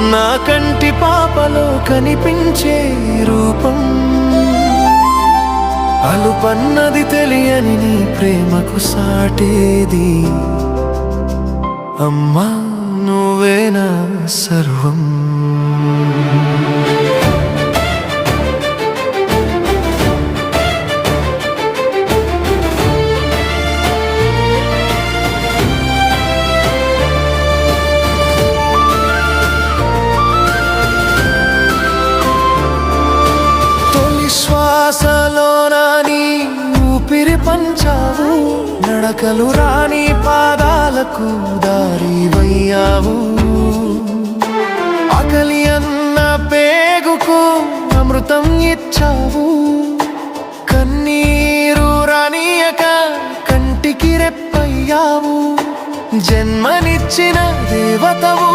నా కంటి పాపలో కనిపించే రూపం, అలుపన్నది తెలియని నీ ప్రేమకు సాటేది. అమ్మా నువ్వే నా సర్వం. శ్వాసలోన నీ ఊపిరి పంచావు, నడకలు రాని పాదాలకు దారివయ్యావు. ఆకలి అన్న పేగుకు అమృతం ఇచ్చావు, కన్నీరు రానియక కంటికి రెప్పయ్యావు. జన్మనిచ్చిన దేవతవు.